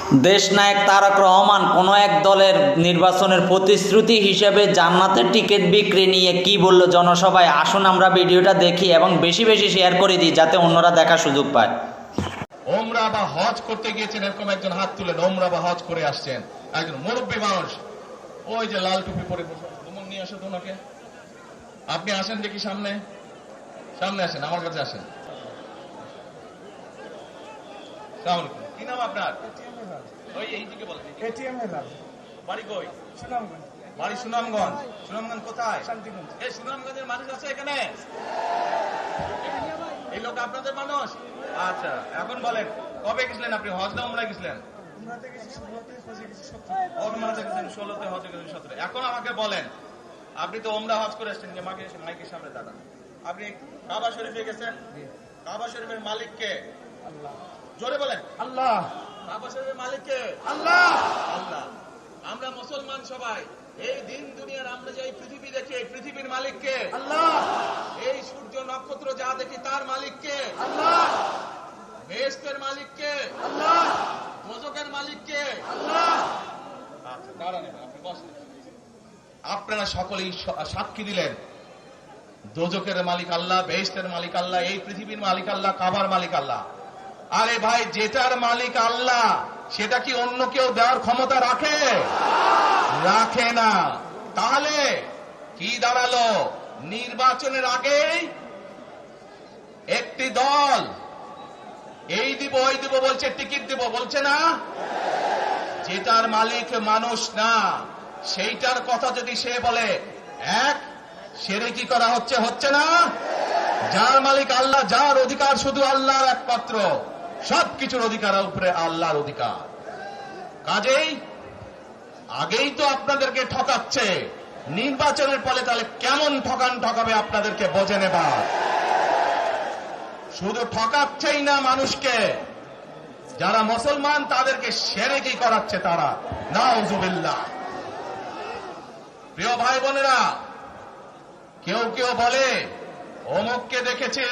দেশনায়ক তারেক রহমান কোনো এক দলের নির্বাচনের প্রতিশ্রুতি হিসেবে জান্নাতের টিকিট বিক্রি নিয়ে কি বলল জনসভায়, আসুন আমরা ভিডিওটা দেখি এবং বেশি বেশি শেয়ার করে দিই যাতে অন্যরা দেখার সুযোগ পায়। ওমরা বা হজ করতে গিয়েছেন এরকম একজন হাত তুলেন, ওমরা বা হজ করে আসছেন একজন মুরব্বী মানুষ, ওই যে লাল টুপি পরে বসে নিয়ে আসো তো ওনাকে। আপনি আসেন দেখি সামনে, সামনে আসেন, আমার কাছে আসেন। আসসালামু আলাইকুম। কি নাম আপনার? ওই এইদিকে বলেন। বাড়ি কই? সুনামগঞ্জ। বাড়ি সুনামগঞ্জ। সুনামগঞ্জ কোথায়? শান্তিগঞ্জ। এই সুনামগঞ্জের মানুষ আছে এখানে? এই লোক আপনাদের মানুষ? আচ্ছা, এখন বলেন কবে গেছিলেন আপনি? হজ না উমরায় গেছিলেন? উমরাতে গেছি 16তে, হজে গেছেন 17। এখন আমাকে বলেন, আপনি তো উমরা হজ করে আসছেন, যে মাইকের সামনে দাঁড়ান, আপনি কাবা শরীফে গেছেন, কাবা শরীফের মালিক কে? আল্লাহ। জোরে বলেন। আল্লাহ। কাবা শরীফের মালিক কে? আল্লাহ। আল্লাহ। আমরা মুসলমান সবাই এই দিন দুনিয়ার, আমরা যে এই পৃথিবী দেখি, এই পৃথিবীর মালিক কে? আল্লাহ। এই সূর্য নক্ষত্র যা দেখি তার মালিক কে? আল্লাহ। বেহেশতের মালিক কে? আল্লাহ। দোজখের মালিক কে? আল্লাহ। আচ্ছা দাঁড়ান, আপনি বসেন। আপনারা সকলেই সাক্ষী দিলেন দোজখের মালিক আল্লাহ, বেহেশতের মালিক আল্লাহ, এই পৃথিবীর মালিক আল্লাহ, কাবার মালিক আল্লাহ। আরে ভাই, যেটার মালিক আল্লাহ সেটা কি অন্য কেউ দেওয়ার ক্ষমতা রাখে? রাখে না। তাহলে কি দাঁড়ালো? নির্বাচনের আগেই একটি দল এই দিব ওই দিব বলছে, টিকিট দিব বলছে না? যেটার মালিক মানুষ না সেইটার কথা যদি সে বলে, এক শিরকি করা হচ্ছে, হচ্ছে না? যার মালিক আল্লাহ, যার অধিকার শুধু আল্লাহর একমাত্র, সবকিছুর অধিকার উপরে আল্লাহর অধিকার। কাজেই আগেই তো আপনাদেরকে ঠকাচ্ছে, নির্বাচনের ফলে তাহলে কেমন ঠকাবে আপনাদেরকে বোঝে নেবার। শুধু ঠকাচ্ছেই না মানুষকে, যারা মুসলমান তাদেরকে শিরকি করাচ্ছে তারা। নাউজুবিল্লাহ। প্রিয় ভাই বোনেরা, কেউ কেউ বলে অমুককে দেখেছে,